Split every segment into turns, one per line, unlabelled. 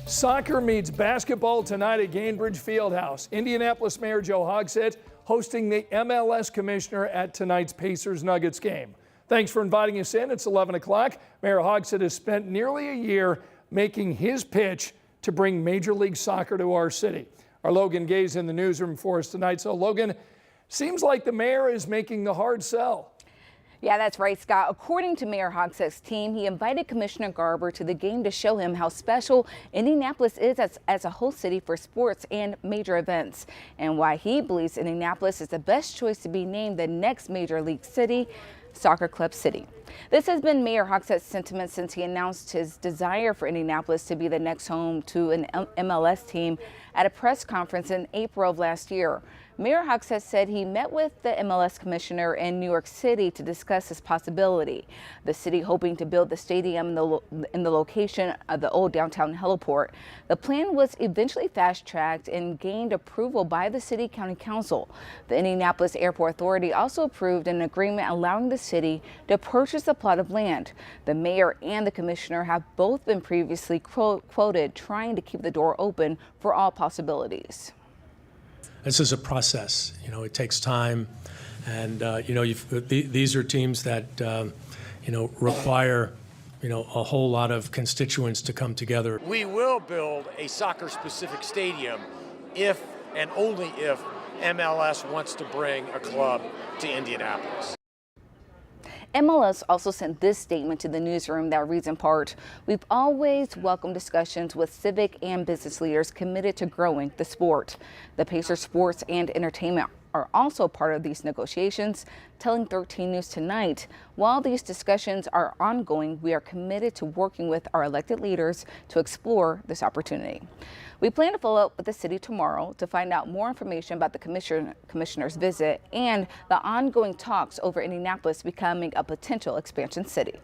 Soccer meets basketball tonight at Gainbridge Fieldhouse. Indianapolis Mayor Joe Hogsett hosting the MLS commissioner at tonight's Pacers-Nuggets game. Thanks for inviting us in. It's 11 o'clock. Mayor Hogsett has spent nearly a year making his pitch to bring Major League Soccer to our city. Our Logan Gay's in the newsroom for us tonight. So, Logan, seems like the mayor is making the hard sell.
Yeah, that's right, Scott. According to Mayor Hogsett's team, he invited Commissioner Garber to the game to show him how special Indianapolis is as a host city for sports and major events, and why he believes Indianapolis is the best choice to be named the next major league city, Soccer Club City. This has been Mayor Hogsett's sentiment since he announced his desire for Indianapolis to be the next home to an MLS team at a press conference in April of last year. Mayor Hogsett said he met with the MLS commissioner in New York City to discuss this possibility. The city hoping to build the stadium in the location of the old downtown heliport. The plan was eventually fast-tracked and gained approval by the city county council. The Indianapolis Airport Authority also approved an agreement allowing the city to purchase a plot of land. The mayor and the commissioner have both been previously quoted trying to keep the door open for all possibilities.
This is a process. It takes time, and these are teams that require a whole lot of constituents to come together.
We will build a soccer-specific stadium if and only if MLS wants to bring a club to Indianapolis.
MLS also sent this statement to the newsroom that reads in part, "We've always welcomed discussions with civic and business leaders committed to growing the sport. The Pacers Sports and Entertainment are also part of these negotiations," telling 13 News tonight. "While these discussions are ongoing, we are committed to working with our elected leaders to explore this opportunity." We plan to follow up with the city tomorrow to find out more information about the commissioner's visit and the ongoing talks over Indianapolis becoming a potential expansion city.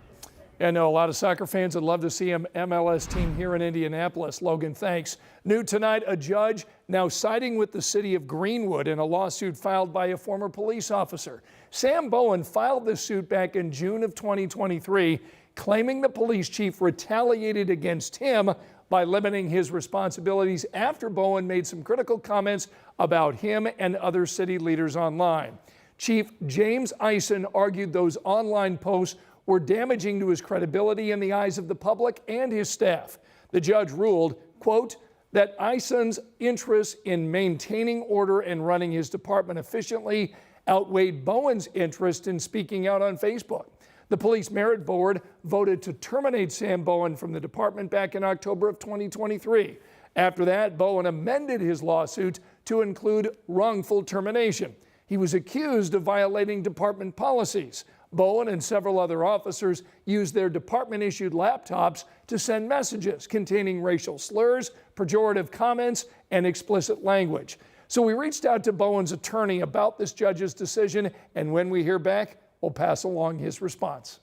I know a lot of soccer fans would love to see an MLS team here in Indianapolis. Logan, thanks. New tonight, a judge now siding with the city of Greenwood in a lawsuit filed by a former police officer. Sam Bowen filed this suit back in June of 2023, claiming the police chief retaliated against him by limiting his responsibilities after Bowen made some critical comments about him and other city leaders online. Chief James Eisen argued those online posts were damaging to his credibility in the eyes of the public and his staff. The judge ruled, quote, that Eisen's interests in maintaining order and running his department efficiently outweighed Bowen's interest in speaking out on Facebook. The Police Merit Board voted to terminate Sam Bowen from the department back in October of 2023. After that, Bowen amended his lawsuit to include wrongful termination. He was accused of violating department policies. Bowen and several other officers used their department-issued laptops to send messages containing racial slurs, pejorative comments, and explicit language. So we reached out to Bowen's attorney about this judge's decision, and when we hear back, we'll pass along his response.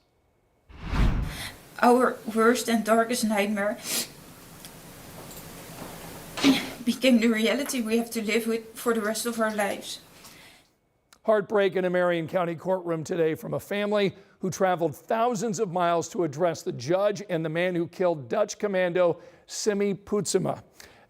Our worst and darkest nightmare became the reality we have to live with for the rest of our lives.
Heartbreak in a Marion County courtroom today from a family who traveled thousands of miles to address the judge and the man who killed Dutch commando Simi Putsema.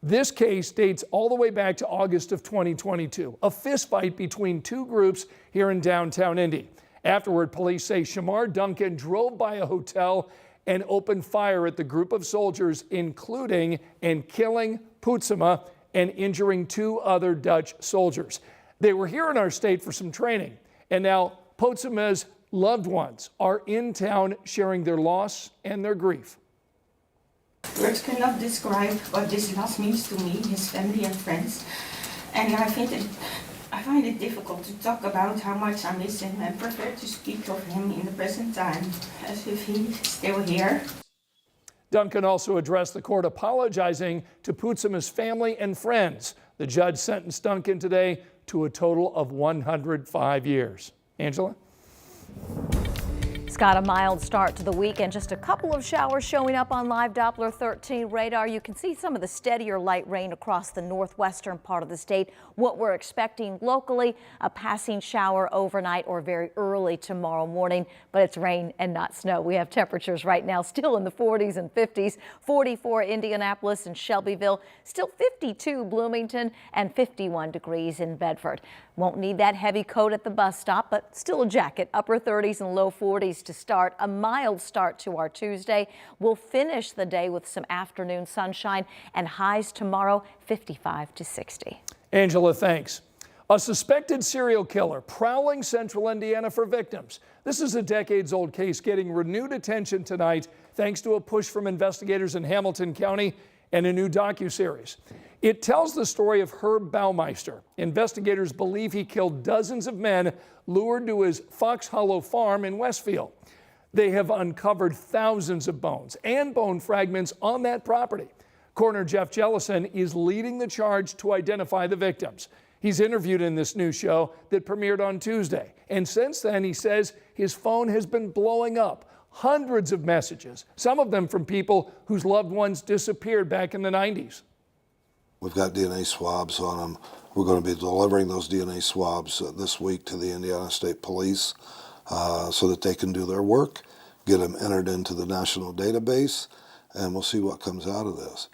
This case dates all the way back to August of 2022, a fistfight between two groups here in downtown Indy. Afterward, police say Shamar Duncan drove by a hotel and opened fire at the group of soldiers, including and killing Putsema and injuring two other Dutch soldiers. They were here in our state for some training, and now Putsema's loved ones are in town sharing their loss and their grief.
Words cannot describe what this loss means to me, his family and friends, and I find it difficult to talk about how much I miss him and prefer to speak of him in the present time, as if he's still here.
Duncan also addressed the court apologizing to Putsema's family and friends. The judge sentenced Duncan today to a total of 105 years. Angela?
Scott, a mild start to the weekend. Just a couple of showers showing up on live Doppler 13 radar. You can see some of the steadier light rain across the northwestern part of the state. What we're expecting locally, a passing shower overnight or very early tomorrow morning, but it's rain and not snow. We have temperatures right now still in the 40s and 50s, 44 Indianapolis and Shelbyville, still 52 Bloomington and 51 degrees in Bedford. Won't need that heavy coat at the bus stop, but still a jacket, upper 30s and low 40s to start. A mild start to our Tuesday. We'll finish the day with some afternoon sunshine and highs tomorrow 55 to 60.
Angela, thanks. A suspected serial killer prowling central Indiana for victims. This is a decades-old case getting renewed attention tonight thanks to a push from investigators in Hamilton County and a new docuseries. It tells the story of Herb Baumeister. Investigators believe he killed dozens of men lured to his Fox Hollow farm in Westfield. They have uncovered thousands of bones and bone fragments on that property. Coroner Jeff Jellison is leading the charge to identify the victims. He's interviewed in this new show that premiered on Tuesday. And since then, he says his phone has been blowing up. Hundreds of messages, some of them from people whose loved ones disappeared back in the 90s.
We've got DNA swabs on them. We're going to be delivering those DNA swabs this week to the Indiana State Police so that they can do their work, get them entered into the national database, and we'll see what comes out of this.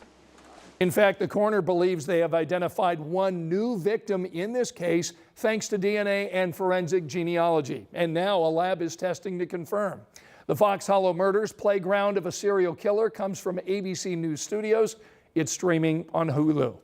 In fact, the coroner believes they have identified one new victim in this case thanks to DNA and forensic genealogy. And now a lab is testing to confirm. The Fox Hollow Murders, Playground of a Serial Killer, comes from ABC News Studios. It's streaming on Hulu.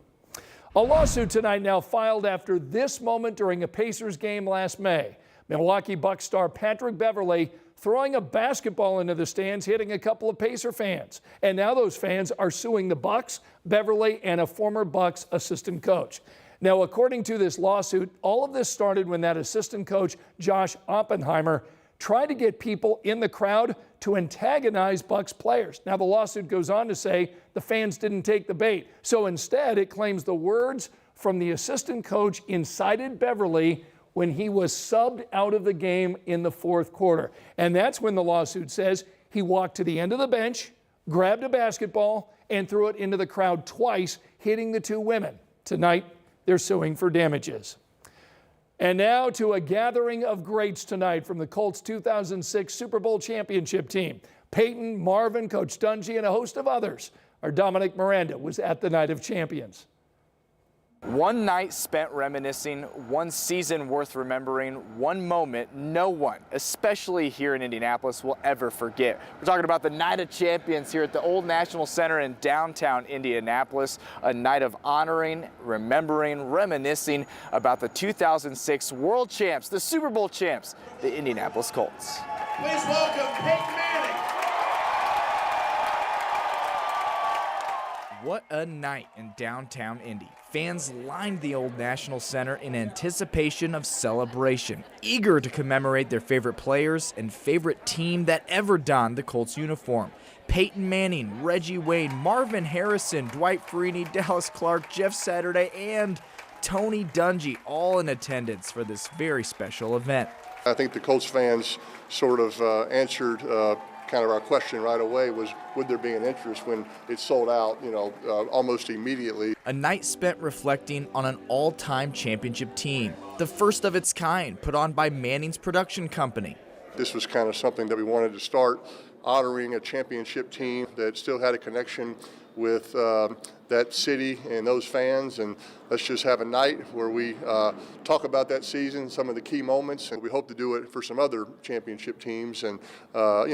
A lawsuit tonight now filed after this moment during a Pacers game last May. Milwaukee Bucks star Patrick Beverley throwing a basketball into the stands, hitting a couple of Pacer fans. And now those fans are suing the Bucks, Beverley, and a former Bucks assistant coach. Now, according to this lawsuit, all of this started when that assistant coach, Josh Oppenheimer, tried to get people in the crowd to antagonize Bucks players. Now, the lawsuit goes on to say the fans didn't take the bait. So instead, it claims the words from the assistant coach incited Beverley when he was subbed out of the game in the fourth quarter. And that's when the lawsuit says he walked to the end of the bench, grabbed a basketball, and threw it into the crowd twice, hitting the two women. Tonight, they're suing for damages. And now to a gathering of greats tonight from the Colts 2006 Super Bowl championship team. Peyton, Marvin, Coach Dungy, and a host of others. Our Dominic Miranda was at the Night of Champions.
One night spent reminiscing, one season worth remembering, one moment no one, especially here in Indianapolis, will ever forget. We're talking about the Night of Champions here at the Old National Center in downtown Indianapolis, a night of honoring, remembering, reminiscing about the 2006 World Champs, the Super Bowl champs, the Indianapolis Colts.
Please welcome Peyton Manning.
What a night in downtown Indy. Fans lined the Old National Center in anticipation of celebration, eager to commemorate their favorite players and favorite team that ever donned the Colts uniform. Peyton Manning, Reggie Wayne, Marvin Harrison, Dwight Freeney, Dallas Clark, Jeff Saturday, and Tony Dungy all in attendance for this very special event.
I think the Colts fans sort of answered kind of our question right away was, would there be an interest when it sold out, almost immediately.
A night spent reflecting on an all-time championship team, the first of its kind, put on by Manning's production company.
This was kind of something that we wanted to start, honoring a championship team that still had a connection with that city and those fans, and let's just have a night where we talk about that season, some of the key moments, and we hope to do it for some other championship teams and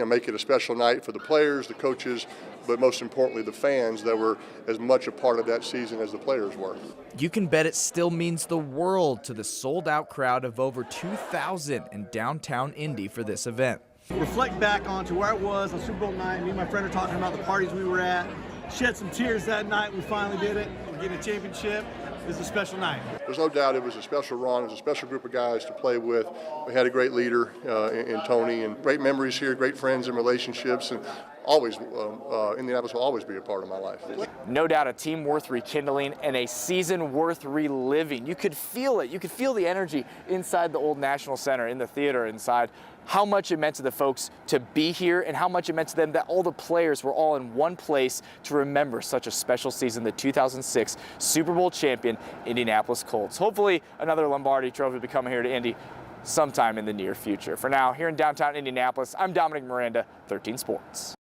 make it a special night for the players, the coaches, but most importantly the fans that were as much a part of that season as the players were.
You can bet it still means the world to the sold-out crowd of over 2,000 in downtown Indy for this event.
Reflect back onto where it was on Super Bowl night. Me and my friend are talking about the parties we were at. Shed some tears that night. We finally did it. We're getting a championship. It was a special night.
There's no doubt it was a special run. It was a special group of guys to play with. We had a great leader in Tony, and great memories here, great friends and relationships, and always, Indianapolis will always be a part of my life.
No doubt a team worth rekindling and a season worth reliving. You could feel it. You could feel the energy inside the Old National Center, in the theater inside. how much it meant to the folks to be here and how much it meant to them that all the players were all in one place to remember such a special season, the 2006 Super Bowl champion Indianapolis Colts. Hopefully another Lombardi Trophy will be coming here to Indy sometime in the near future. For now, here in downtown Indianapolis, I'm Dominic Miranda, 13 Sports.